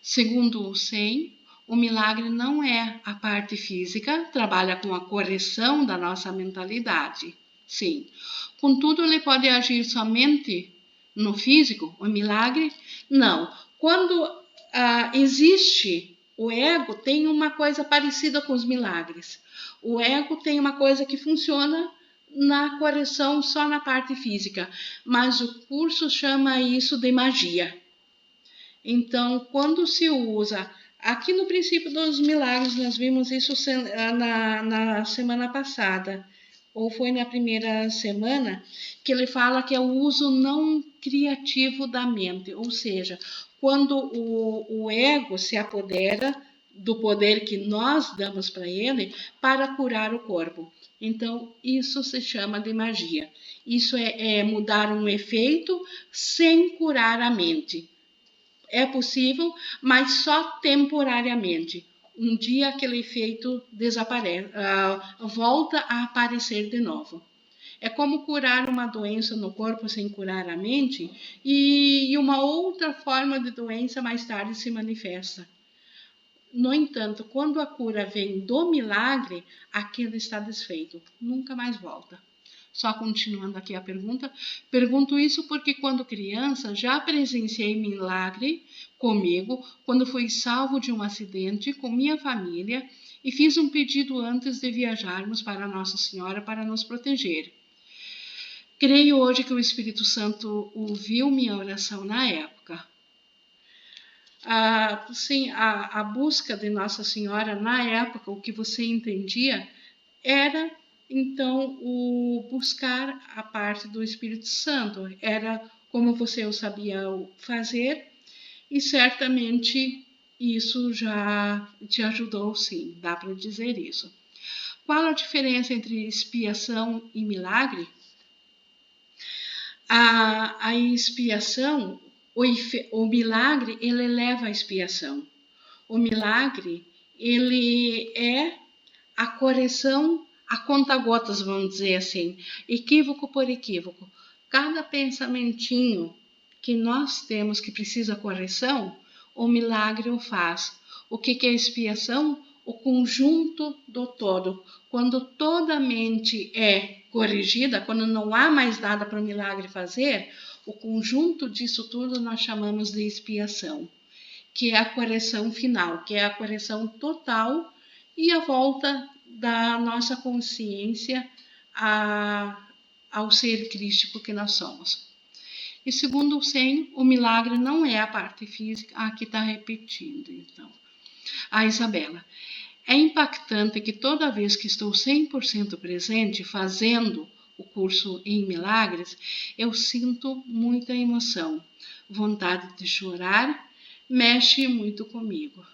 [SPEAKER 1] Segundo o Sen, o milagre não é a parte física, trabalha com a correção da nossa mentalidade. Sim. Contudo, ele pode agir somente no físico, o milagre? Não. Quando existe o ego, tem uma coisa parecida com os milagres. O ego tem uma coisa que funciona na correção só na parte física, mas o curso chama isso de magia. Então, quando se usa, aqui no princípio dos milagres, nós vimos isso na semana passada, ou foi na primeira semana, que ele fala que é o uso não criativo da mente, ou seja, quando o ego se apodera do poder que nós damos para ele para curar o corpo. Então, isso se chama de magia. Isso é mudar um efeito sem curar a mente. É possível, mas só temporariamente. Um dia aquele efeito desaparece, volta a aparecer de novo. É como curar uma doença no corpo sem curar a mente, e uma outra forma de doença mais tarde se manifesta. No entanto, quando a cura vem do milagre, aquilo está desfeito, nunca mais volta. Só continuando aqui a pergunta, pergunto isso porque quando criança já presenciei milagre comigo, quando fui salvo de um acidente com minha família e fiz um pedido antes de viajarmos para Nossa Senhora para nos proteger. Creio hoje que o Espírito Santo ouviu minha oração na época. Sim, a busca de Nossa Senhora na época, o que você entendia era então o buscar a parte do Espírito Santo, era como você o sabia fazer e certamente isso já te ajudou, sim, dá para dizer isso. Qual a diferença entre expiação e milagre? A expiação, o milagre, ele leva à expiação. O milagre, ele é a correção a conta-gotas, vamos dizer assim, equívoco por equívoco. Cada pensamentinho que nós temos que precisa correção, o milagre o faz. O que é expiação? O conjunto do todo. Quando toda a mente é corrigida, quando não há mais nada para o milagre fazer, o conjunto disso tudo nós chamamos de expiação, que é a correção final, que é a correção total e a volta da nossa consciência ao ser crístico que nós somos. E segundo o Sen, o milagre não é a parte física. Aqui está repetindo, então. A Isabela. É impactante que toda vez que estou 100% presente, fazendo o curso em milagres, eu sinto muita emoção, vontade de chorar, mexe muito comigo.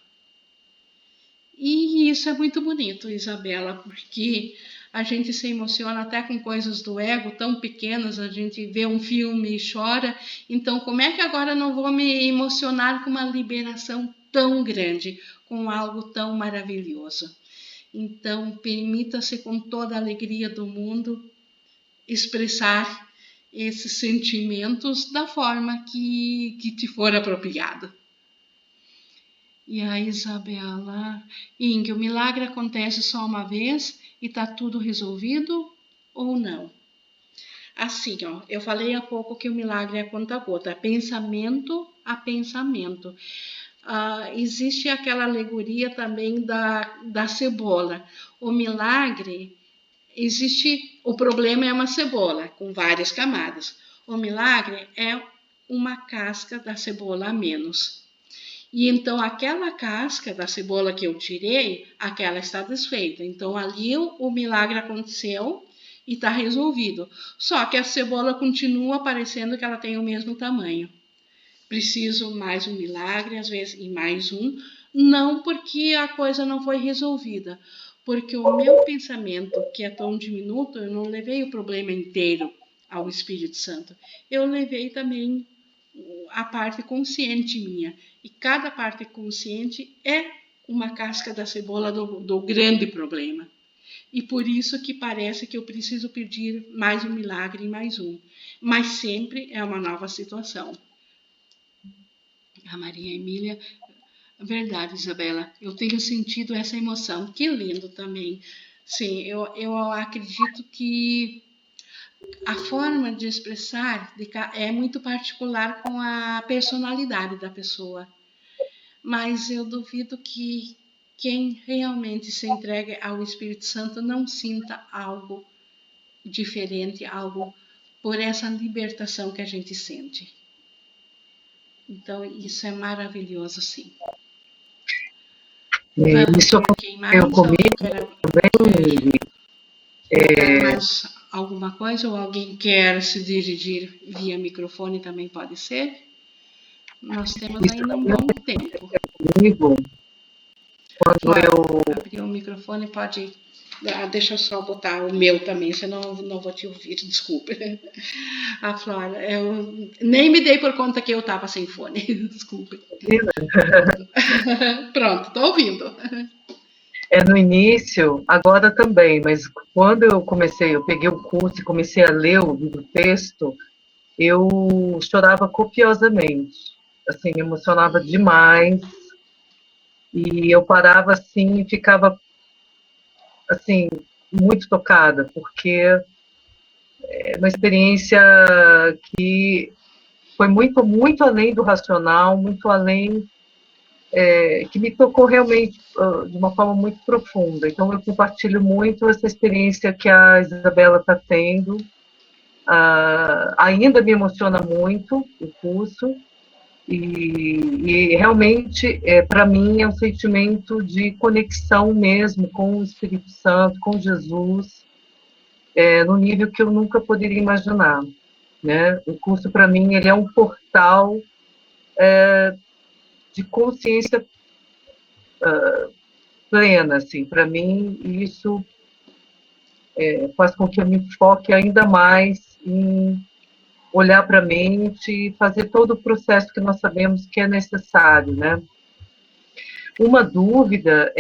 [SPEAKER 1] E isso é muito bonito, Isabela, porque a gente se emociona até com coisas do ego tão pequenas, a gente vê um filme e chora. Então, como é que agora não vou me emocionar com uma liberação tão grande, com algo tão maravilhoso? Então, permita-se com toda a alegria do mundo expressar esses sentimentos da forma que te for apropriado. E a Isabela, Inge, o milagre acontece só uma vez e está tudo resolvido ou não? Assim, ó, eu falei há pouco que o milagre é conta-gota, pensamento a pensamento. Existe aquela alegoria também da cebola. O milagre, o problema é uma cebola com várias camadas. O milagre é uma casca da cebola a menos. E então aquela casca da cebola que eu tirei, aquela está desfeita. Então ali o milagre aconteceu e está resolvido. Só que a cebola continua parecendo que ela tem o mesmo tamanho. Preciso mais um milagre, às vezes, e mais um. Não porque a coisa não foi resolvida, porque o meu pensamento, que é tão diminuto, eu não levei o problema inteiro ao Espírito Santo. Eu levei também a parte consciente minha. E cada parte consciente é uma casca da cebola do grande problema. E por isso que parece que eu preciso pedir mais um milagre e mais um. Mas sempre é uma nova situação. A Maria Emília, verdade, Isabela, eu tenho sentido essa emoção. Que lindo também. Sim, eu acredito que a forma de expressar é muito particular com a personalidade da pessoa. Mas eu duvido que quem realmente se entregue ao Espírito Santo não sinta algo diferente, algo por essa libertação que a gente sente. Então, isso é maravilhoso, sim.
[SPEAKER 2] Isso aconteceu comigo também.
[SPEAKER 1] Quer mais alguma coisa ou alguém quer se dirigir via microfone também pode ser? Nós temos ainda um bom tempo.
[SPEAKER 2] Comigo, quando eu
[SPEAKER 1] abrir o microfone, pode. Deixa eu só botar o meu também, senão não vou te ouvir, desculpa. A Flora, eu nem me dei por conta que eu estava sem fone, desculpe. Pronto, estou ouvindo.
[SPEAKER 2] No início, agora também, mas quando eu peguei o curso e comecei a ler o livro texto, eu chorava copiosamente, assim, me emocionava demais, e eu parava assim e ficava, assim, muito tocada, porque é uma experiência que foi muito, muito além do racional, muito além, que me tocou realmente de uma forma muito profunda. Então, eu compartilho muito essa experiência que a Isabela está tendo. Ainda me emociona muito o curso, e realmente, para mim, é um sentimento de conexão mesmo com o Espírito Santo, com Jesus, no nível que eu nunca poderia imaginar. Né? O curso, para mim, ele é um portal de consciência plena. Assim. Para mim, isso faz com que eu me foque ainda mais em olhar para a mente e fazer todo o processo que nós sabemos que é necessário, né? Uma dúvida,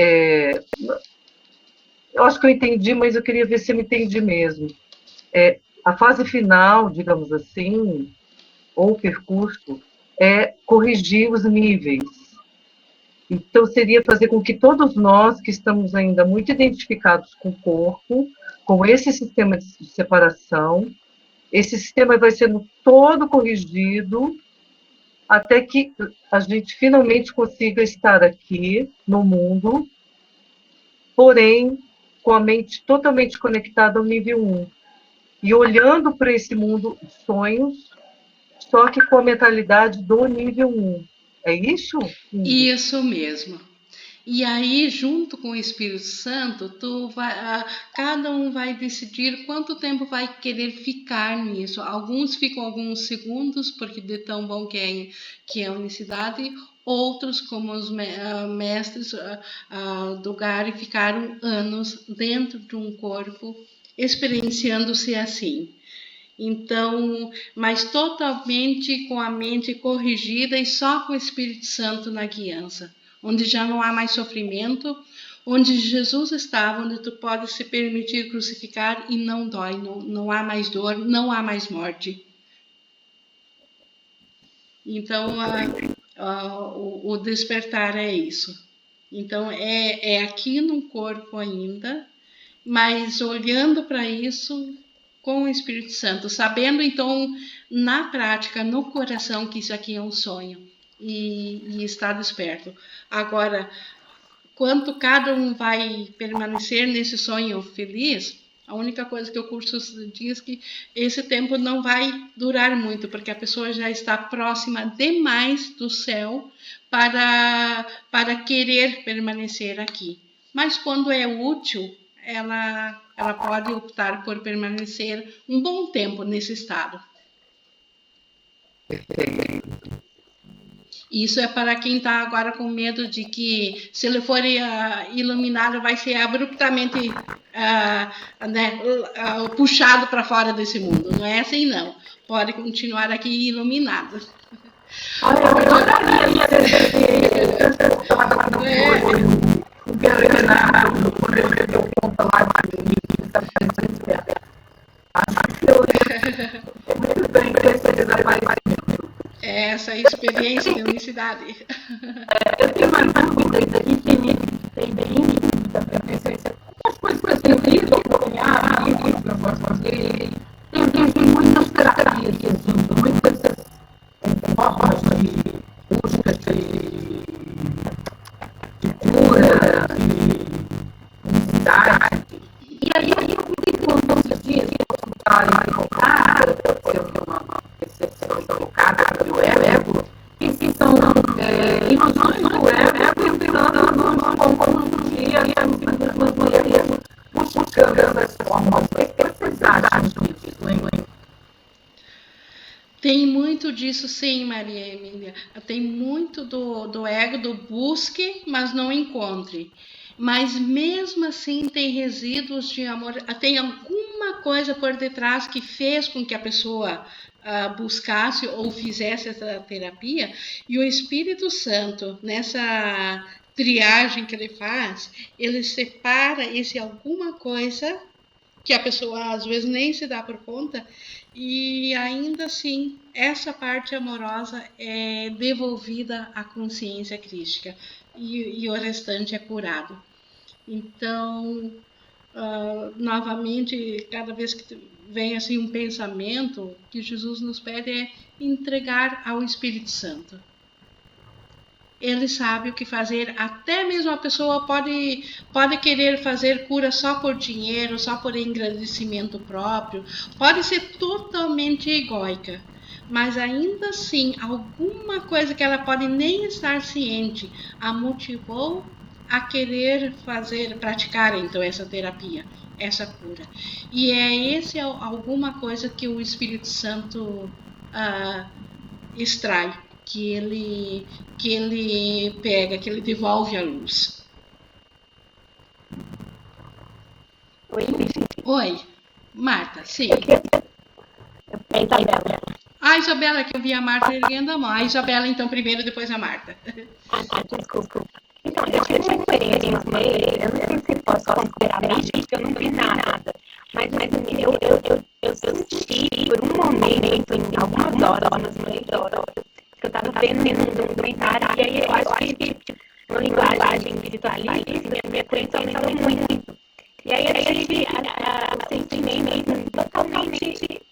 [SPEAKER 2] eu acho que eu entendi, mas eu queria ver se eu entendi mesmo. A fase final, digamos assim, ou o percurso, é corrigir os níveis. Então, seria fazer com que todos nós, que estamos ainda muito identificados com o corpo, com esse sistema de separação, esse sistema vai sendo todo corrigido até que a gente finalmente consiga estar aqui no mundo, porém com a mente totalmente conectada ao nível 1. E olhando para esse mundo de sonhos, só que com a mentalidade do nível 1. É isso?
[SPEAKER 1] Isso mesmo. E aí, junto com o Espírito Santo, cada um vai decidir quanto tempo vai querer ficar nisso. Alguns ficam alguns segundos, porque de tão bom que é a unicidade. Outros, como os mestres do Gary, ficaram anos dentro de um corpo, experienciando-se assim. Então, mas totalmente com a mente corrigida e só com o Espírito Santo na guiança, onde já não há mais sofrimento, onde Jesus estava, onde tu pode se permitir crucificar e não dói, não há mais dor, não há mais morte. Então, o despertar é isso. Então, é aqui no corpo ainda, mas olhando para isso com o Espírito Santo, sabendo então na prática, no coração, que isso aqui é um sonho e está desperto. Agora, quanto cada um vai permanecer nesse sonho feliz, a única coisa que o curso diz que esse tempo não vai durar muito, porque a pessoa já está próxima demais do céu para querer permanecer aqui. Mas quando é útil, ela pode optar por permanecer um bom tempo nesse estado. Isso é para quem está agora com medo de que, se ele for iluminado, vai ser abruptamente puxado para fora desse mundo. Não é assim, não. Pode continuar aqui iluminado.
[SPEAKER 3] Eu adoraria
[SPEAKER 1] essa experiência de unicidade.
[SPEAKER 3] Eu tenho uma dúvida aqui que me tem bem as coisas que eu li, que eu tem muitas terapias, muitas formas de busca de cura, de unicidade. E aí eu vi quando esses dias eu estava equivocada, pode ser uma percepção equivocada do ego, que são ilusões do ego tentando confundir as mulheres buscando essas formas. O que vocês acham disso, hein?
[SPEAKER 1] Tem muito disso, sim, Maria Emília. Tem muito do ego, do busque, mas não encontre. Mas mesmo assim tem resíduos de amor, tem alguma coisa por detrás que fez com que a pessoa buscasse ou fizesse essa terapia, e o Espírito Santo, nessa triagem que ele faz, ele separa esse alguma coisa que a pessoa às vezes nem se dá por conta, e ainda assim essa parte amorosa é devolvida à consciência crística e o restante é curado. Então, novamente, cada vez que vem assim um pensamento, que Jesus nos pede é entregar ao Espírito Santo. Ele sabe o que fazer, até mesmo a pessoa pode querer fazer cura só por dinheiro, só por engrandecimento próprio, pode ser totalmente egóica, mas ainda assim, alguma coisa que ela pode nem estar ciente a motivou a querer praticar então essa terapia, essa cura. E é alguma coisa que o Espírito Santo extrai, que ele pega, que ele devolve à luz. Oi, Marta, sim.
[SPEAKER 4] É Isabela.
[SPEAKER 1] A Isabela, que eu vi a Marta erguendo a mão. A Isabela, então, primeiro, depois a Marta.
[SPEAKER 4] Desculpa. Então, eu tive uma experiência, eu não sei se posso considerar mística, eu não vi nada. Mas eu senti, por um momento, em algumas horas, que eu estava vendo um documentário, e aí eu acho que uma linguagem espiritualista me aumentou muito. E aí eu tive o sentimento totalmente...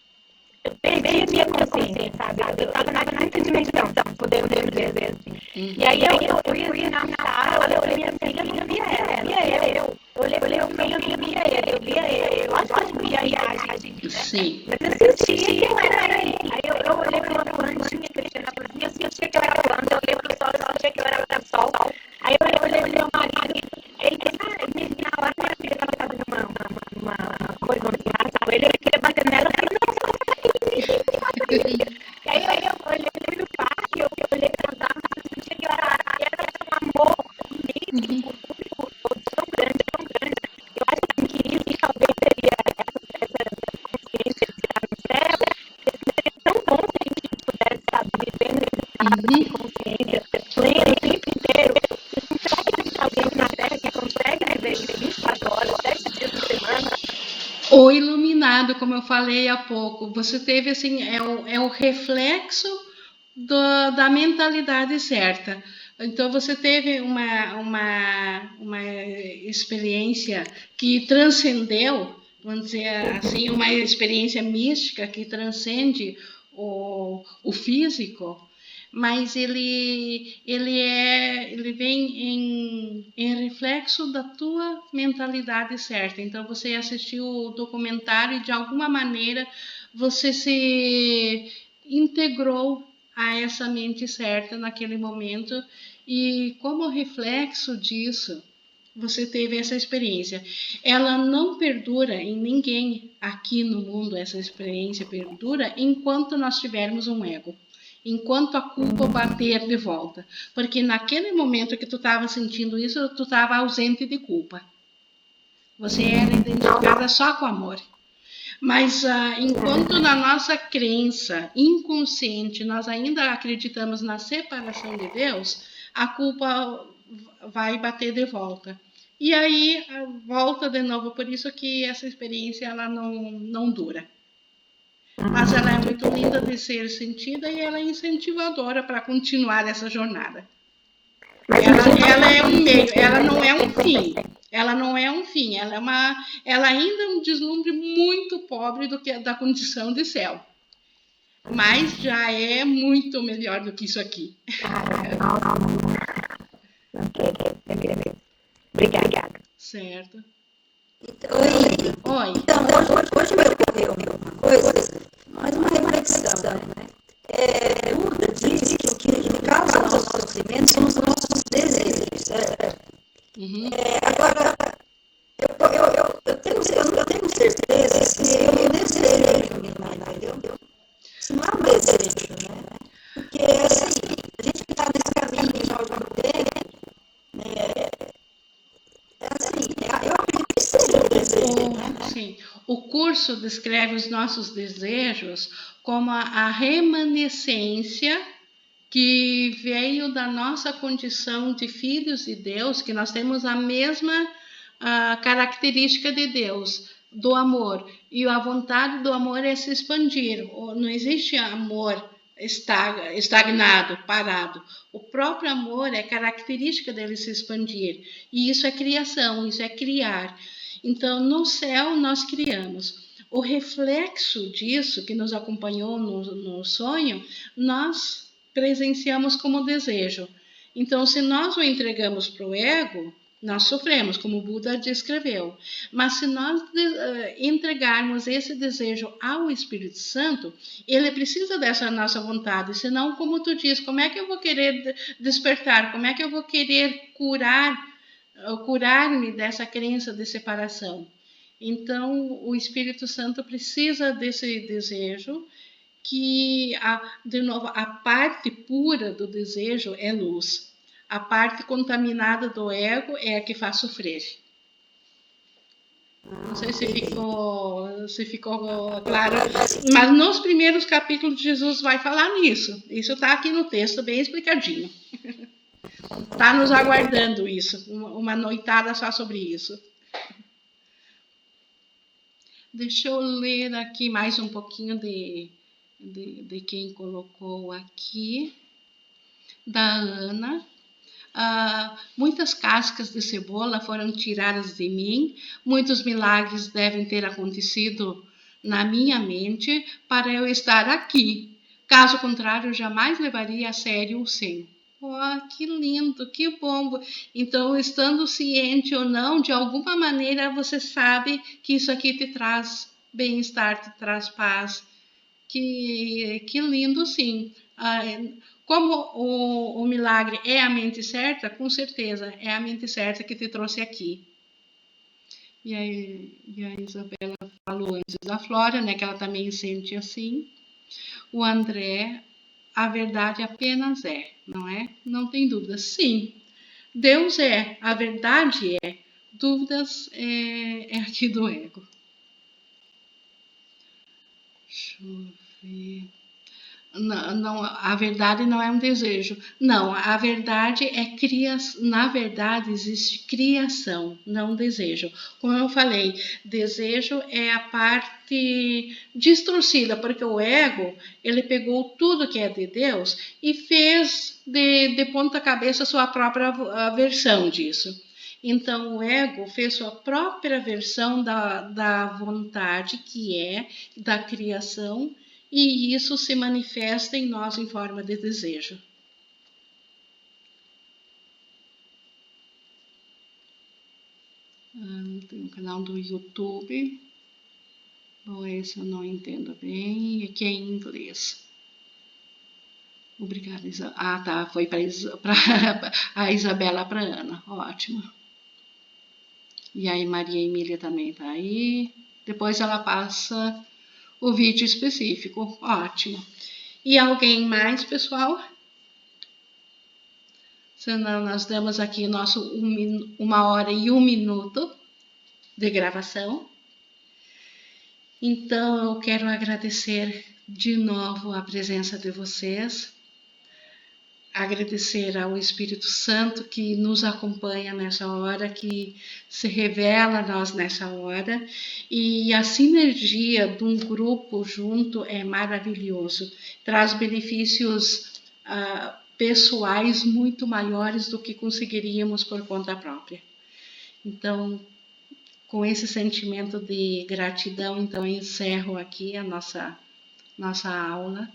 [SPEAKER 4] Eu perdi a minha consciência, sabe? Eu estava na quinta dimensão, podemos dizer assim. E aí eu ia na sala, eu olhei assim, eu não via ela, eu olhei assim, eu não via ele, eu via ele, eu acho que eu via a imagem, né?
[SPEAKER 1] Sim.
[SPEAKER 4] Mas eu sentia que eu era ele. Aí eu olhei para uma plantinha que ele tinha na plantinha, eu sentia que eu era planta, eu olhei para o sol, eu sentia que eu era sol. Aí eu olhei para o meu marido, público todo tão grande, eu acho que isso talvez seria essa consciência de estar no céu, seria tão bom se a gente pudesse estar vivendo esse estado de consciência plena o tempo inteiro. Não será que existe alguém na Terra que consegue viver isso 24 horas, 7 dias por semana?
[SPEAKER 1] O iluminado, como eu falei há pouco, você teve assim, é o reflexo da mentalidade certa. Então você teve uma experiência que transcendeu, vamos dizer assim, uma experiência mística que transcende o físico, mas ele vem em reflexo da tua mentalidade certa. Então você assistiu o documentário e de alguma maneira você se integrou a essa mente certa naquele momento, e como reflexo disso você teve essa experiência. Ela não perdura em ninguém aqui no mundo, essa experiência perdura enquanto nós tivermos um ego, enquanto a culpa bater de volta, porque naquele momento que tu estava sentindo isso, tu estava ausente de culpa, você era identificada só com amor. Mas enquanto na nossa crença inconsciente nós ainda acreditamos na separação de Deus, a culpa vai bater de volta. E aí volta de novo, por isso que essa experiência ela não dura. Mas ela é muito linda de ser sentida e ela é incentivadora para continuar essa jornada. Ela é um meio, ela não é um fim. Ela não é um fim, ela ainda é um deslumbre muito pobre da condição de céu. Mas já é muito melhor do que isso aqui.
[SPEAKER 4] Obrigada.
[SPEAKER 1] Certo.
[SPEAKER 3] Oi. Então, hoje me ocorreu uma coisa, mais uma reflexão, né? Buda diz que o que causa o nosso sofrimento são os nossos desejos, certo? Agora, eu tenho certeza que eu desejo iluminar, entendeu? Isso não é um desejo, né? Porque, assim, a gente que está nesse caminho já há algum tempo, né? Assim, eu acredito que seja um desejo, né?
[SPEAKER 1] Sim. O curso descreve os nossos desejos como a remanescência que veio da nossa condição de filhos de Deus, que nós temos a mesma característica de Deus, do amor. E a vontade do amor é se expandir. Não existe amor estagnado, parado. O próprio amor é característica dele se expandir. E isso é criação, isso é criar. Então, no céu, nós criamos. O reflexo disso, que nos acompanhou no sonho, nós presenciamos como desejo. Então, se nós o entregamos para o ego, nós sofremos, como o Buda descreveu. Mas se nós entregarmos esse desejo ao Espírito Santo, ele precisa dessa nossa vontade. Senão, como tu diz, como é que eu vou querer despertar? Como é que eu vou querer curar-me dessa crença de separação? Então, o Espírito Santo precisa desse desejo, que, de novo, a parte pura do desejo é luz. A parte contaminada do ego é a que faz sofrer. Não sei se ficou claro, mas nos primeiros capítulos Jesus vai falar nisso. Isso está aqui no texto, bem explicadinho. Está nos aguardando isso, uma noitada só sobre isso. Deixa eu ler aqui mais um pouquinho de quem colocou aqui. Da Ana. Muitas cascas de cebola foram tiradas de mim, muitos milagres devem ter acontecido na minha mente para eu estar aqui. Caso contrário, eu jamais levaria a sério o Zen. Que lindo, que bom. Então, estando ciente ou não, de alguma maneira você sabe que isso aqui te traz bem-estar, te traz paz. Que lindo, sim. Como o milagre é a mente certa, com certeza é a mente certa que te trouxe aqui. E a Isabela falou antes da Flora, né, que ela também sente assim. O André, a verdade apenas é, não é? Não tem dúvida. Sim, Deus é, a verdade é, dúvidas é aqui do ego. Deixa eu ver. Não, a verdade não é um desejo. Não, a verdade é criação. Na verdade, existe criação, não desejo. Como eu falei, desejo é a parte distorcida, porque o ego, ele pegou tudo que é de Deus e fez de ponta cabeça a sua própria versão disso. Então, o ego fez sua própria versão da vontade, que é da criação, e isso se manifesta em nós em forma de desejo. Tem um canal do YouTube. Bom, esse eu não entendo bem. Aqui é em inglês. Obrigada, Isabela. Ah, tá. Foi para a Isabela, para a Ana. Ótimo. E aí, Maria Emília também está aí. Depois ela passa o vídeo específico. Ótimo. E alguém mais, pessoal? Senão nós damos aqui nosso 1 hora e 1 minuto de gravação. Então eu quero agradecer de novo a presença de vocês, agradecer ao Espírito Santo que nos acompanha nessa hora, que se revela a nós nessa hora, e a sinergia de um grupo junto é maravilhoso, traz benefícios pessoais muito maiores do que conseguiríamos por conta própria. Então, com esse sentimento de gratidão, então eu encerro aqui a nossa aula.